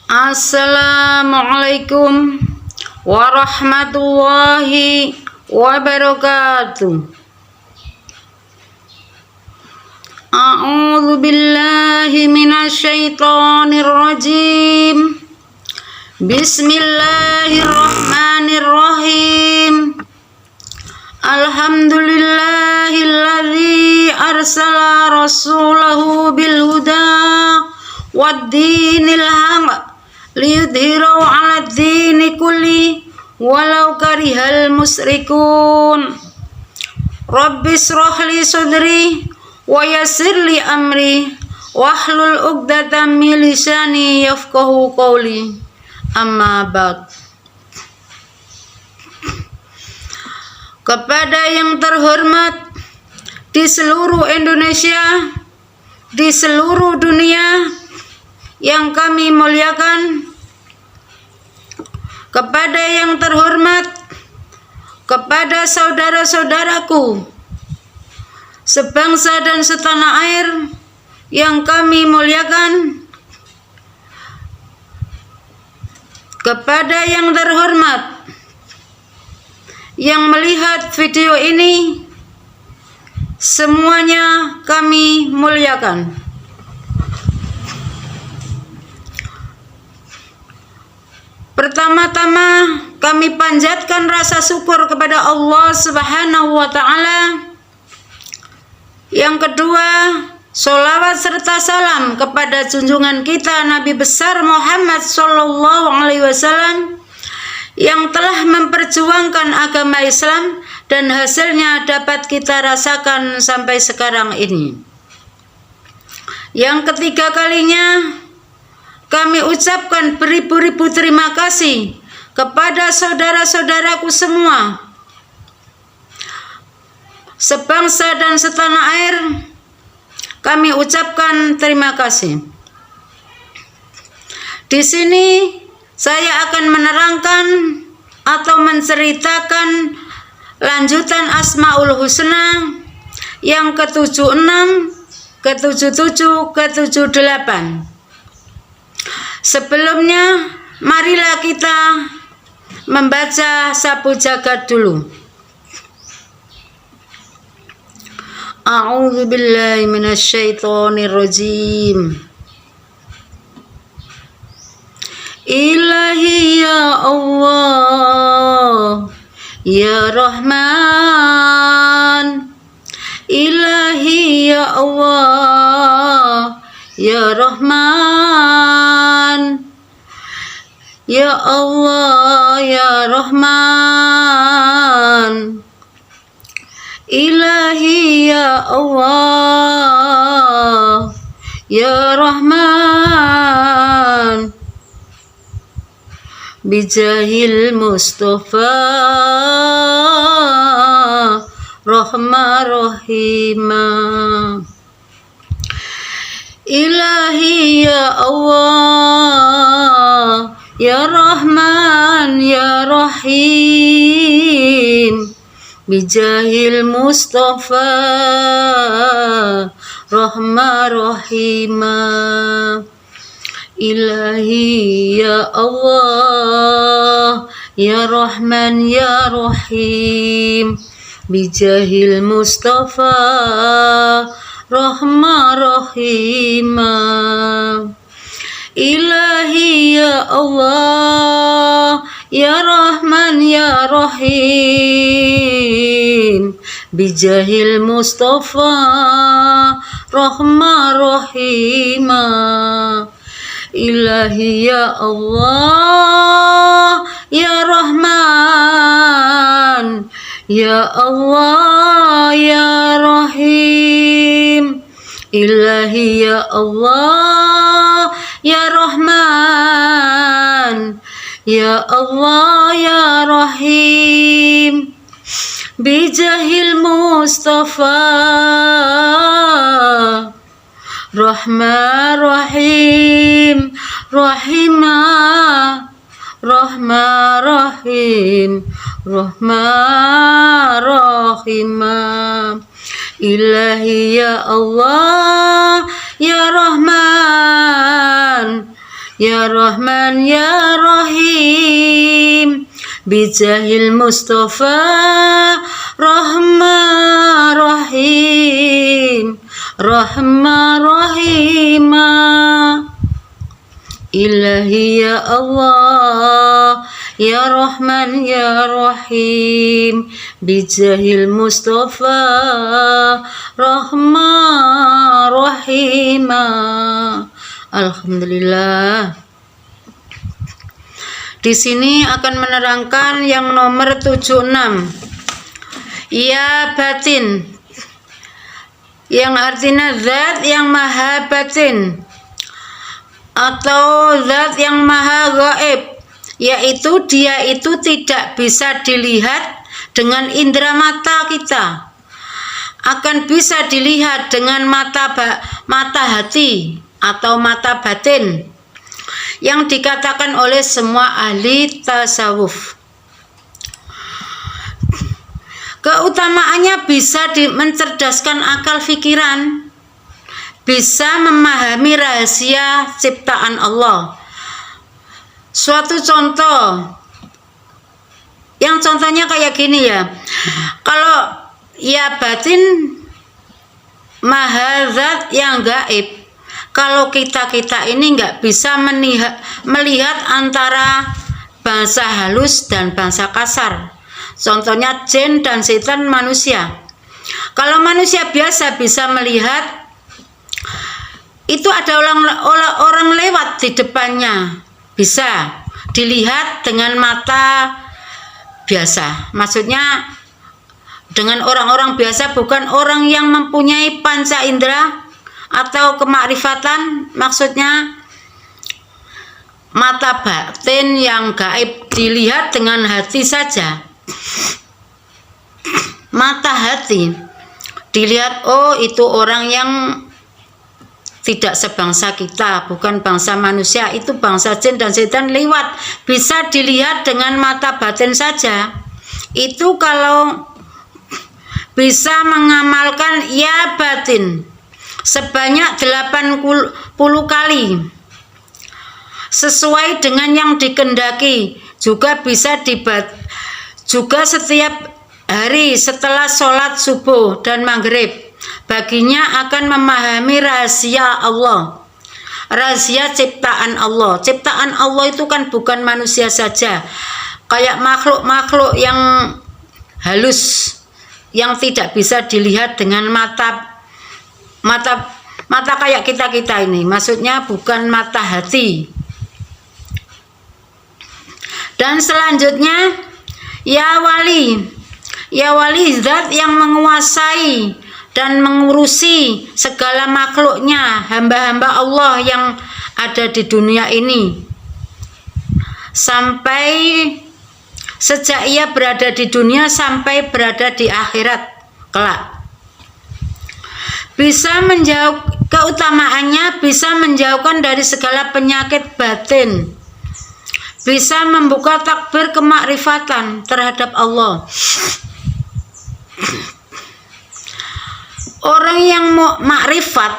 Assalamualaikum warahmatullahi wabarakatuh. A'udzu billahi minasyaitonir rajim. Bismillahirrahmanirrahim. Alhamdulillahilladzi arsala rasulahu bil huda waddinil haq liyudhhirahu 'alad dini kulli walau karihal musyrikun. Rabbis shrah li sadri wa yassir li amri wahlul 'uqdatam min lisani yafqahu qawli. Amma ba'd. Kepada yang terhormat di seluruh Indonesia, di seluruh dunia yang kami muliakan, kepada yang terhormat, kepada saudara-saudaraku sebangsa dan setanah air yang kami muliakan, kepada yang terhormat yang melihat video ini, semuanya kami muliakan. Pertama-tama kami panjatkan rasa syukur kepada Allah Subhanahu wa Ta'ala. Yang kedua, sholawat serta salam kepada junjungan kita Nabi besar Muhammad Sallallahu Alaihi Wasallam yang telah memperjuangkan agama Islam dan hasilnya dapat kita rasakan sampai sekarang ini. Yang ketiga kalinya, kami ucapkan beribu-ribu terima kasih kepada saudara-saudaraku semua, sebangsa dan setanah air. Kami ucapkan terima kasih. Di sini saya akan menerangkan atau menceritakan lanjutan Asmaul Husna yang ke-76, ke-77, ke-78. Sebelumnya, marilah kita membaca sapu jagat dulu. A'udzu billahi minasyaitonir rajim. Ilahi ya Allah, ya Rahman. Ilahi ya Allah, ya Rahman. Ya Allah, ya Rahman. Ilahi ya Allah, ya Rahman. Bijahil Mustafa Rahma Rahimah. Ilahi ya Allah, ya Rahman, ya Rahim. Bijahil Mustafa Rahma Rahimah. Ilahi ya Allah, ya Rahman, ya Rahim. Bijahil Mustafa Rahma Rahimah. Ilahi ya Allah, ya Rahman, ya Rahim. Bijahil Mustafa Rahma Rahimah. Ilahi ya Allah, ya Rahman, ya Allah, ya Rahim. Ilahi ya Allah, ya Rahman, ya Allah, ya Rahim. Bijahil Mustafa Rahman Rahim, Rahimah, Rahman Rahim, Rahman Rahimah. Ilahi ya Allah, ya Rahman, Ya Rahman Ya Rahim bijahil Mustafa Rahman Rahim Rahman Rahima Ilahi ya Allah Ya Rahman Ya Rahim bijahil Mustafa Rahman Rahima. Alhamdulillah. Di sini akan menerangkan yang nomor 76. Ya batin, yang artinya zat yang maha batin atau zat yang maha gaib, yaitu dia itu tidak bisa dilihat dengan indera mata kita, akan bisa dilihat dengan mata hati atau mata batin yang dikatakan oleh semua ahli tasawuf. Keutamaannya bisa mencerdaskan akal pikiran, bisa memahami rahasia ciptaan Allah. Suatu contoh, yang contohnya kayak gini ya, kalau ya batin maha zat yang gaib, kalau kita ini nggak bisa melihat antara bahasa halus dan bahasa kasar. Contohnya jin dan setan manusia. Kalau manusia biasa bisa melihat, itu ada orang lewat di depannya, bisa dilihat dengan mata biasa. Maksudnya dengan orang-orang biasa, bukan orang yang mempunyai panca indera atau kemakrifatan. Maksudnya mata batin yang gaib dilihat dengan hati saja. Mata hati dilihat, oh itu orang yang tidak sebangsa kita, bukan bangsa manusia, itu bangsa jin dan setan lewat, bisa dilihat dengan mata batin saja. Itu kalau bisa mengamalkan ya batin sebanyak 80 kali sesuai dengan yang dikehendaki. Juga bisa juga setiap hari setelah sholat subuh dan maghrib, baginya akan memahami rahasia Allah, rahasia ciptaan Allah. Ciptaan Allah itu kan bukan manusia saja, kayak makhluk-makhluk yang halus yang tidak bisa dilihat dengan mata kayak kita ini, maksudnya bukan mata hati. Dan selanjutnya ya wali zat yang menguasai dan mengurusi segala makhluknya, hamba-hamba Allah yang ada di dunia ini, sampai sejak ia berada di dunia sampai berada di akhirat kelak. Bisa keutamaannya bisa menjauhkan dari segala penyakit batin, bisa membuka takbir kemakrifatan terhadap Allah. Orang yang makrifat,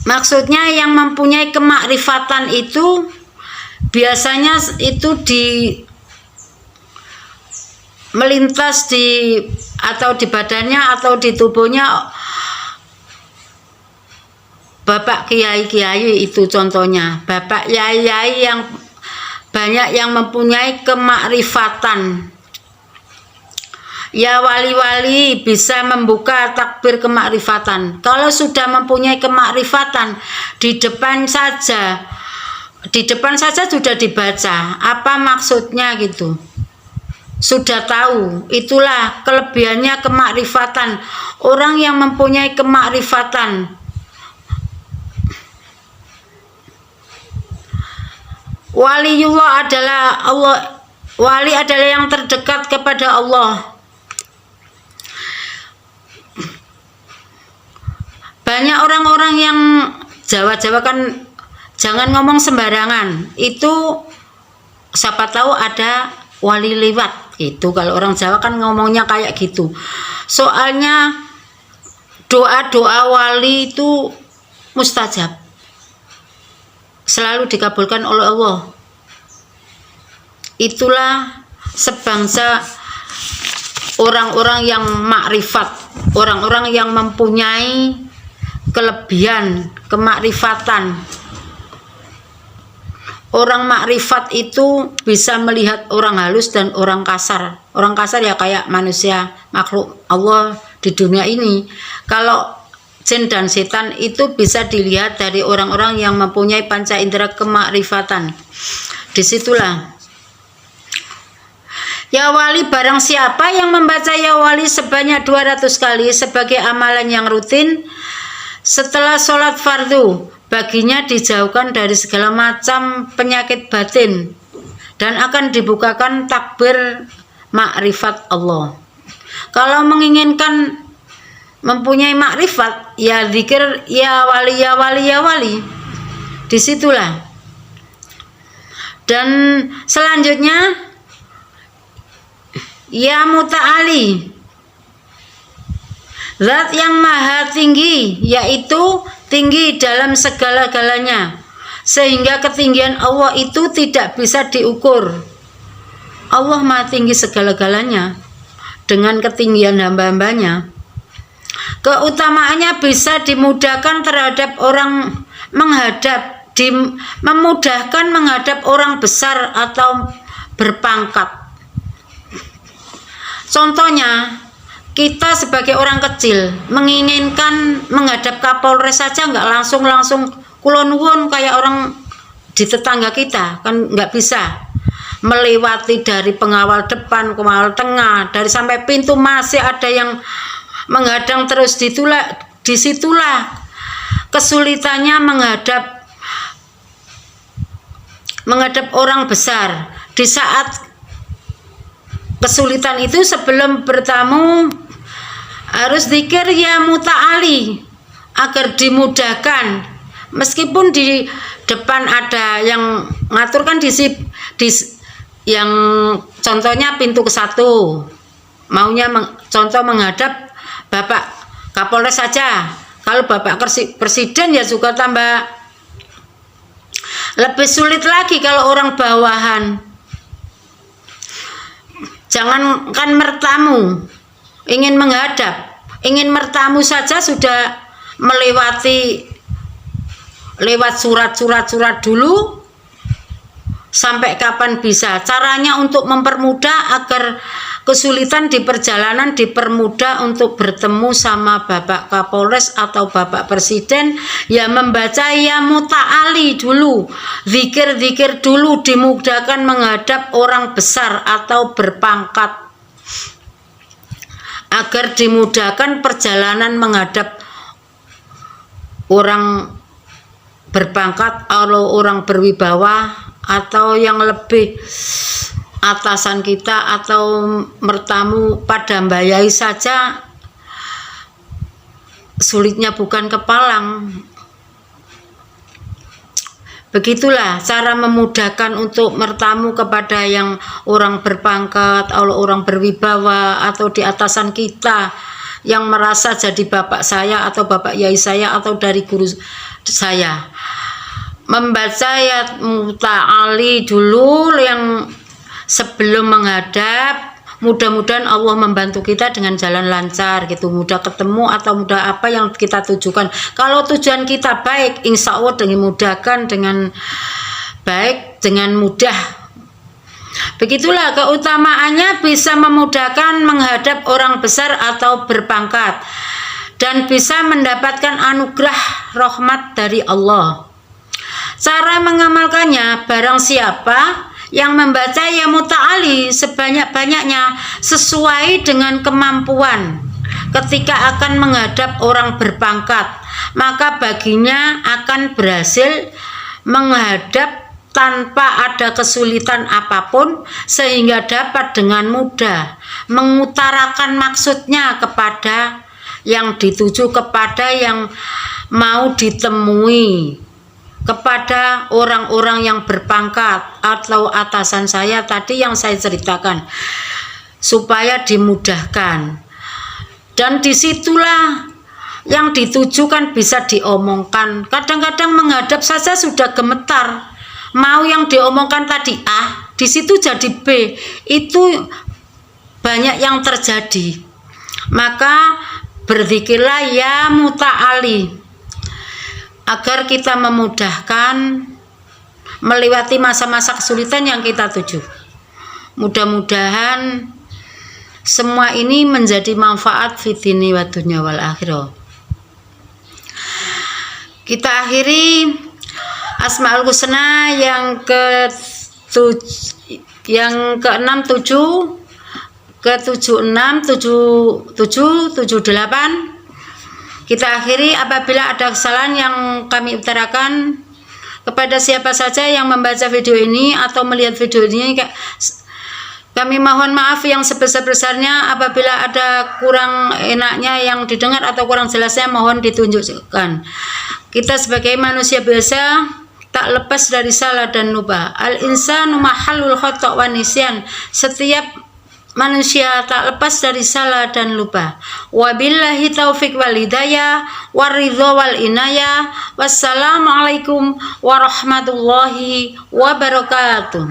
maksudnya yang mempunyai kemakrifatan itu biasanya itu melintas di badannya atau di tubuhnya bapak kiai-kiai, itu contohnya bapak kiai yang banyak yang mempunyai kemakrifatan. Ya wali-wali bisa membuka takbir kemakrifatan. Kalau sudah mempunyai kemakrifatan, di depan saja sudah dibaca apa maksudnya gitu, sudah tahu. Itulah kelebihannya kemakrifatan. Orang yang mempunyai kemakrifatan, waliullah adalah Allah. Wali adalah yang terdekat kepada Allah. Banyak orang-orang yang Jawa-Jawa kan jangan ngomong sembarangan. Itu siapa tahu ada wali lewat. Itu kalau orang Jawa kan ngomongnya kayak gitu. Soalnya doa-doa wali itu mustajab. selalu dikabulkan oleh Allah. Itulah sebangsa orang-orang yang makrifat, orang-orang yang mempunyai kelebihan, kemakrifatan. Orang makrifat itu bisa melihat orang halus dan orang kasar. Orang kasar ya kayak manusia, makhluk Allah di dunia ini. Kalau jin dan setan itu bisa dilihat dari orang-orang yang mempunyai panca indera kemakrifatan. Disitulah. Ya wali, barang siapa yang membaca ya wali sebanyak 200 kali sebagai amalan yang rutin setelah sholat fardu, baginya dijauhkan dari segala macam penyakit batin dan akan dibukakan takbir makrifat Allah. Kalau menginginkan mempunyai makrifat, ya zikir ya wali ya wali ya wali. Disitulah. Dan selanjutnya ya muta'ali, zat yang maha tinggi, yaitu tinggi dalam segala-galanya, sehingga ketinggian Allah itu tidak bisa diukur. Allah maha tinggi segala-galanya dengan ketinggian hamba-hambanya. Keutamaannya bisa dimudahkan terhadap orang memudahkan menghadap orang besar atau berpangkat. Contohnya, kita sebagai orang kecil menginginkan menghadap Kapolres saja nggak langsung kulon nuwun kayak orang di tetangga kita, kan nggak bisa. Melewati dari pengawal depan, pengawal tengah, dari sampai pintu masih ada yang menghadang terus. Disitulah kesulitannya menghadap orang besar. Di saat kesulitan itu, sebelum bertamu harus zikir ya muta'ali agar dimudahkan. Meskipun di depan ada yang ngaturkan yang contohnya pintu ke-1 maunya contoh menghadap Bapak Kapolres saja. Kalau Bapak Presiden ya juga tambah lebih sulit lagi kalau orang bawahan. Jangankan mertamu, ingin menghadap, ingin mertamu saja sudah lewat surat dulu. Sampai kapan bisa? Caranya untuk mempermudah agar kesulitan di perjalanan dipermudah untuk bertemu sama Bapak Kapolres atau Bapak Presiden, ya membaca ya muta'ali dulu, zikir-zikir dulu, dimudahkan menghadap orang besar atau berpangkat, agar dimudahkan perjalanan menghadap orang berpangkat atau orang berwibawa atau yang lebih atasan kita atau mertamu pada mbayai saja sulitnya bukan kepalang. Begitulah cara memudahkan untuk mertamu kepada yang orang berpangkat atau orang berwibawa atau di atasan kita yang merasa jadi bapak saya atau bapak yai saya atau dari guru saya. Membaca ayat muta'ali dulu yang sebelum menghadap, mudah-mudahan Allah membantu kita dengan jalan lancar gitu, mudah ketemu atau mudah apa yang kita tujukan. Kalau tujuan kita baik, insya Allah dengan mudahkan dengan baik, dengan mudah. Begitulah keutamaannya, bisa memudahkan menghadap orang besar atau berpangkat dan bisa mendapatkan anugerah rahmat dari Allah. Cara mengamalkannya, barang siapa yang membaca ya muta'ali sebanyak-banyaknya sesuai dengan kemampuan ketika akan menghadap orang berpangkat, maka baginya akan berhasil menghadap tanpa ada kesulitan apapun, sehingga dapat dengan mudah mengutarakan maksudnya kepada yang dituju, kepada yang mau ditemui, kepada orang-orang yang berpangkat atau atasan saya tadi yang saya ceritakan, supaya dimudahkan. Dan disitulah yang ditujukan bisa diomongkan. Kadang-kadang menghadap saja sudah gemetar. Mau yang diomongkan tadi A, di situ jadi B. Itu banyak yang terjadi. Maka berzikirlah ya muta'ali, agar kita memudahkan melewati masa-masa kesulitan yang kita tuju. Mudah-mudahan semua ini menjadi manfaat fitini wa dunya wal akhirah. Kita akhiri Asmaul Husna yang ke-6, 7, ke-76, 77, 78. Kita akhiri apabila ada kesalahan yang kami utarakan kepada siapa saja yang membaca video ini atau melihat video ini, kami mohon maaf yang sebesar-besarnya. Apabila ada kurang enaknya yang didengar atau kurang jelasnya, mohon ditunjukkan. Kita sebagai manusia biasa tak lepas dari salah dan lupa. Al-insanu mahallul khata' wa nisyan. Setiap manusia tak lepas dari salah dan lupa. Wabillahi taufiq wal hidayah waridho wal inayah. Wassalamualaikum warahmatullahi wabarakatuh.